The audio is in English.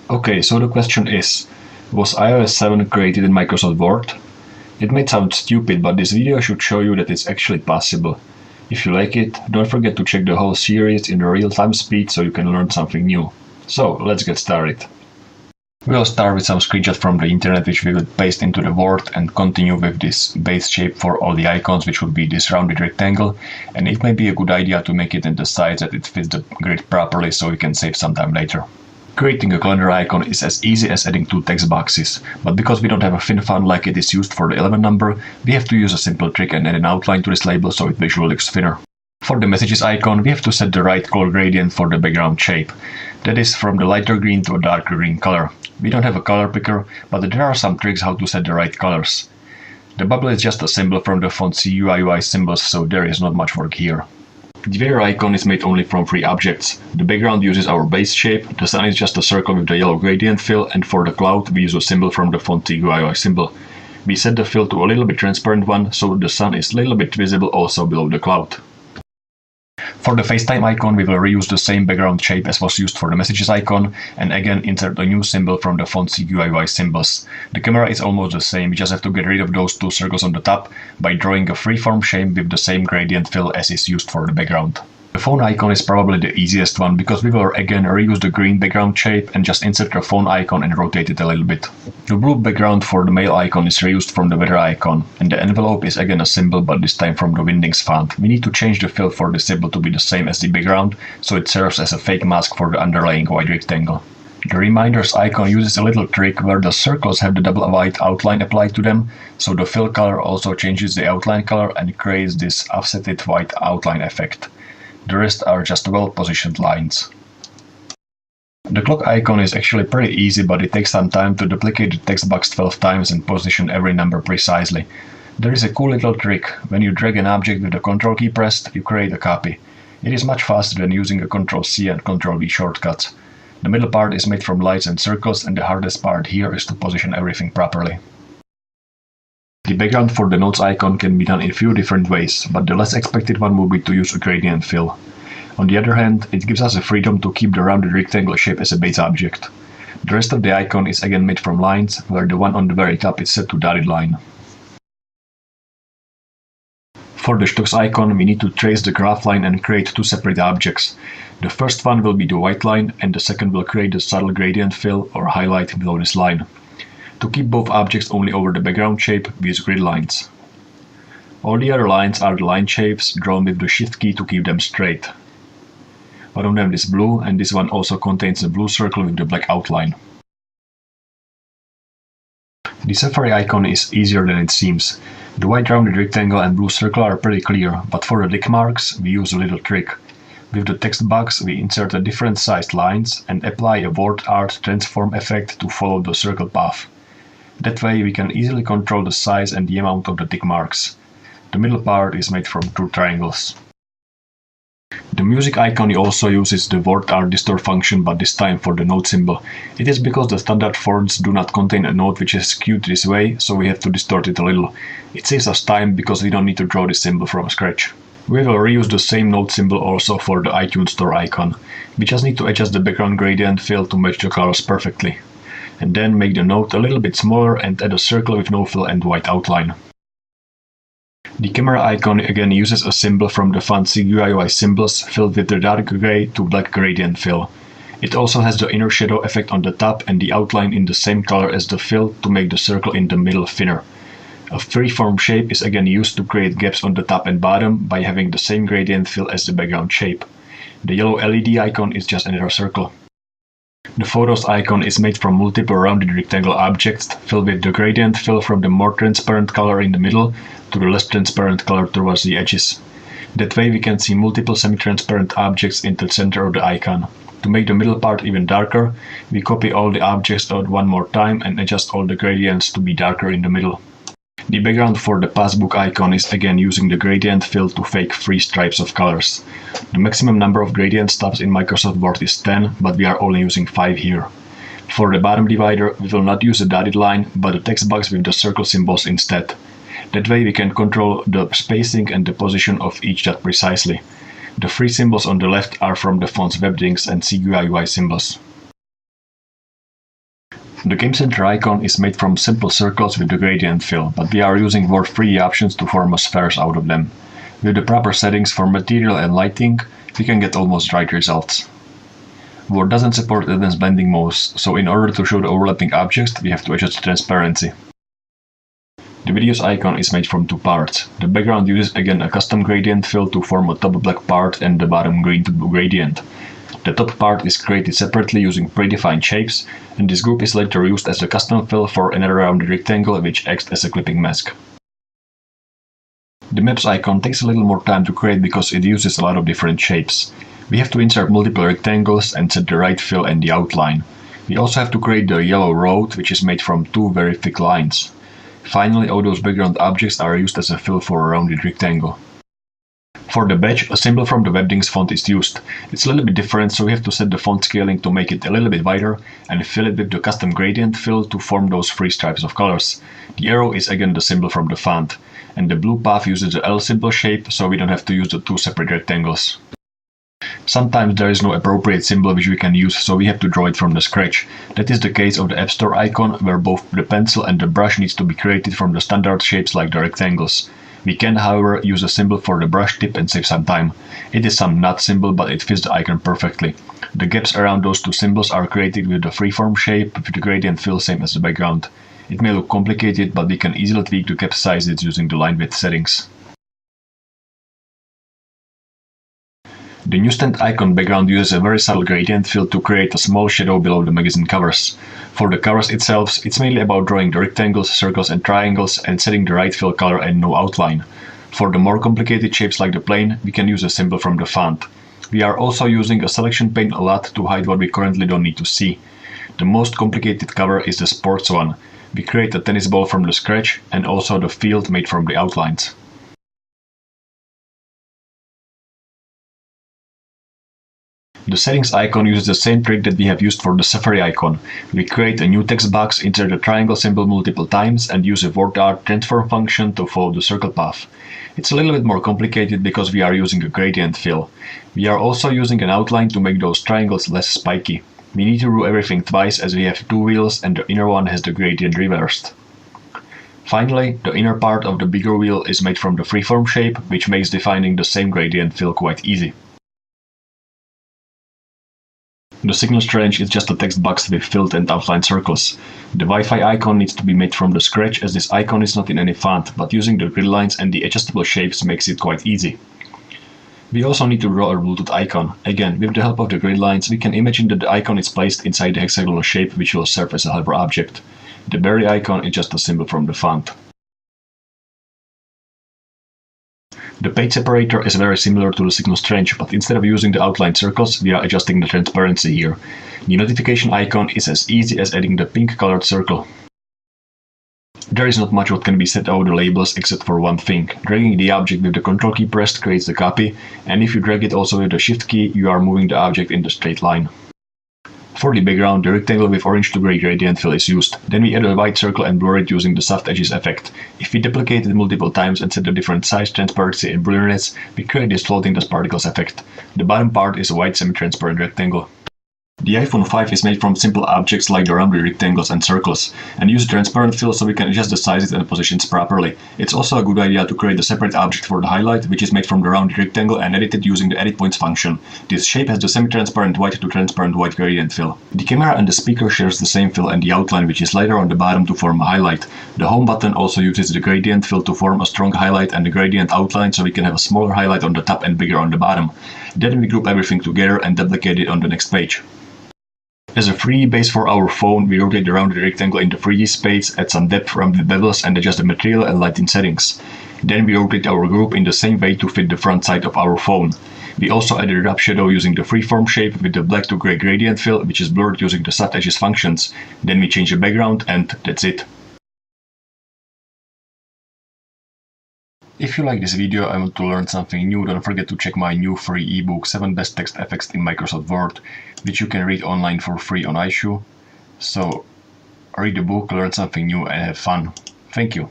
Okay, so the question is, was iOS 7 created in Microsoft Word? It might sound stupid, but this video should show you that it's actually possible. If you like it, don't forget to check the whole series in the real-time speed so you can learn something new. So, let's get started. We'll start with some screenshots from the internet which we will paste into the Word and continue with this base shape for all the icons, which would be this rounded rectangle, and it may be a good idea to make it in the size that it fits the grid properly so we can save some time later. Creating a calendar icon is as easy as adding two text boxes, but because we don't have a thin font like it is used for the 11 number, we have to use a simple trick and add an outline to this label so it visually looks thinner. For the messages icon, we have to set the right color gradient for the background shape. That is from the lighter green to a darker green color. We don't have a color picker, but there are some tricks how to set the right colors. The bubble is just a symbol from the font CUIUI symbols, so there is not much work here. The weather icon is made only from three objects. The background uses our base shape, the sun is just a circle with the yellow gradient fill, and for the cloud we use a symbol from the font CUIUI symbol. We set the fill to a little bit transparent one, so the sun is a little bit visible also below the cloud. For the FaceTime icon, we will reuse the same background shape as was used for the messages icon, and again insert a new symbol from the font CUIUI symbols. The camera is almost the same, we just have to get rid of those two circles on the top by drawing a freeform shape with the same gradient fill as is used for the background. The phone icon is probably the easiest one, because we will again reuse the green background shape and just insert the phone icon and rotate it a little bit. The blue background for the mail icon is reused from the weather icon, and the envelope is again a symbol, but this time from the Windings font. We need to change the fill for the symbol to be the same as the background, so it serves as a fake mask for the underlying white rectangle. The reminders icon uses a little trick where the circles have the double white outline applied to them, so the fill color also changes the outline color and creates this offsetted white outline effect. The rest are just well-positioned lines. The clock icon is actually pretty easy, but it takes some time to duplicate the text box 12 times and position every number precisely. There is a cool little trick. When you drag an object with the Ctrl key pressed, you create a copy. It is much faster than using a Ctrl-C and Ctrl-V shortcuts. The middle part is made from lights and circles, and the hardest part here is to position everything properly. The background for the notes icon can be done in a few different ways, but the less expected one would be to use a gradient fill. On the other hand, it gives us the freedom to keep the rounded rectangle shape as a base object. The rest of the icon is again made from lines, where the one on the very top is set to dotted line. For the stocks icon, we need to trace the graph line and create two separate objects. The first one will be the white line, and the second will create the subtle gradient fill or highlight below this line. To keep both objects only over the background shape, we use grid lines. All the other lines are the line shapes drawn with the shift key to keep them straight. One of them is blue, and this one also contains a blue circle with the black outline. The Safari icon is easier than it seems. The white rounded rectangle and blue circle are pretty clear, but for the tick marks we use a little trick. With the text box we insert a different sized lines and apply a word art transform effect to follow the circle path. That way we can easily control the size and the amount of the tick marks. The middle part is made from two triangles. The music icon also uses the word art distort function, but this time for the note symbol. It is because the standard fonts do not contain a note which is skewed this way, so we have to distort it a little. It saves us time because we don't need to draw this symbol from scratch. We will reuse the same note symbol also for the iTunes Store icon. We just need to adjust the background gradient fill to match the colors perfectly. And then make the note a little bit smaller and add a circle with no fill and white outline. The camera icon again uses a symbol from the font CUIUI symbols filled with the dark gray to black gradient fill. It also has the inner shadow effect on the top and the outline in the same color as the fill to make the circle in the middle thinner. A freeform shape is again used to create gaps on the top and bottom by having the same gradient fill as the background shape. The yellow LED icon is just another circle. The photos icon is made from multiple rounded rectangle objects filled with the gradient fill from the more transparent color in the middle to the less transparent color towards the edges. That way we can see multiple semi-transparent objects in the center of the icon. To make the middle part even darker, we copy all the objects out one more time and adjust all the gradients to be darker in the middle. The background for the passbook icon is again using the gradient fill to fake 3 stripes of colors. The maximum number of gradient stubs in Microsoft Word is 10, but we are only using 5 here. For the bottom divider, we will not use a dotted line, but a text box with the circle symbols instead. That way we can control the spacing and the position of each dot precisely. The 3 symbols on the left are from the fonts Webdings and CUIUI symbols. The Game Center icon is made from simple circles with the gradient fill, but we are using Word free options to form spheres out of them. With the proper settings for material and lighting, we can get almost right results. Word doesn't support advanced blending modes, so in order to show the overlapping objects, we have to adjust the transparency. The videos icon is made from two parts. The background uses again a custom gradient fill to form a top black part and the bottom green gradient. The top part is created separately using predefined shapes, and this group is later used as a custom fill for another rounded rectangle which acts as a clipping mask. The maps icon takes a little more time to create because it uses a lot of different shapes. We have to insert multiple rectangles and set the right fill and the outline. We also have to create the yellow road, which is made from two very thick lines. Finally, all those background objects are used as a fill for a rounded rectangle. For the badge, a symbol from the Webdings font is used. It's a little bit different, so we have to set the font scaling to make it a little bit wider and fill it with the custom gradient fill to form those three stripes of colors. The arrow is again the symbol from the font, and the blue path uses the L symbol shape, so we don't have to use the two separate rectangles. Sometimes there is no appropriate symbol which we can use, so we have to draw it from the scratch. That is the case of the App Store icon, where both the pencil and the brush needs to be created from the standard shapes like the rectangles. We can, however, use a symbol for the brush tip and save some time. It is some knot symbol, but it fits the icon perfectly. The gaps around those two symbols are created with the freeform shape with the gradient fill same as the background. It may look complicated, but we can easily tweak the gap sizes using the line width settings. The newsstand icon background uses a very subtle gradient fill to create a small shadow below the magazine covers. For the covers itself, it's mainly about drawing the rectangles, circles and triangles and setting the right fill color and no outline. For the more complicated shapes like the plane, we can use a symbol from the font. We are also using a selection pane a lot to hide what we currently don't need to see. The most complicated cover is the sports one. We create a tennis ball from the scratch and also the field made from the outlines. The settings icon uses the same trick that we have used for the Safari icon. We create a new text box, insert the triangle symbol multiple times and use a word art transform function to follow the circle path. It's a little bit more complicated because we are using a gradient fill. We are also using an outline to make those triangles less spiky. We need to do everything twice as we have two wheels and the inner one has the gradient reversed. Finally, the inner part of the bigger wheel is made from the freeform shape, which makes defining the same gradient fill quite easy. The signal strange is just a text box with filled and outlined circles. The Wi-Fi icon needs to be made from the scratch as this icon is not in any font, but using the grid lines and the adjustable shapes makes it quite easy. We also need to draw a Bluetooth icon. Again, with the help of the grid lines, we can imagine that the icon is placed inside the hexagonal shape which will serve as a helper object. The berry icon is just a symbol from the font. The page separator is very similar to the signal strange, but instead of using the outlined circles, we are adjusting the transparency here. The notification icon is as easy as adding the pink colored circle. There is not much what can be said over the labels except for one thing. Dragging the object with the Ctrl key pressed creates the copy, and if you drag it also with the Shift key, you are moving the object in the straight line. For the background, the rectangle with orange to grey gradient fill is used. Then we add a white circle and blur it using the soft edges effect. If we duplicate it multiple times and set the different size, transparency and blurriness, we create this floating dust particles effect. The bottom part is a white semi-transparent rectangle. The iPhone 5 is made from simple objects like the rounded rectangles and circles, and use transparent fill so we can adjust the sizes and positions properly. It's also a good idea to create a separate object for the highlight, which is made from the rounded rectangle and edited using the edit points function. This shape has the semi-transparent white to transparent white gradient fill. The camera and the speaker shares the same fill and the outline, which is lighter on the bottom to form a highlight. The home button also uses the gradient fill to form a strong highlight and the gradient outline, so we can have a smaller highlight on the top and bigger on the bottom. Then we group everything together and duplicate it on the next page. As a 3D base for our phone, we rotate the rounded rectangle in the 3D space, add some depth from the bevels and adjust the material and lighting settings. Then we rotate our group in the same way to fit the front side of our phone. We also added a drop shadow using the freeform shape with the black to grey gradient fill, which is blurred using the soft edges functions. Then we change the background and that's it. If you like this video and want to learn something new, don't forget to check my new free ebook 7 Best Text Effects in Microsoft Word, which you can read online for free on iShoe. So read the book, learn something new and have fun. Thank you.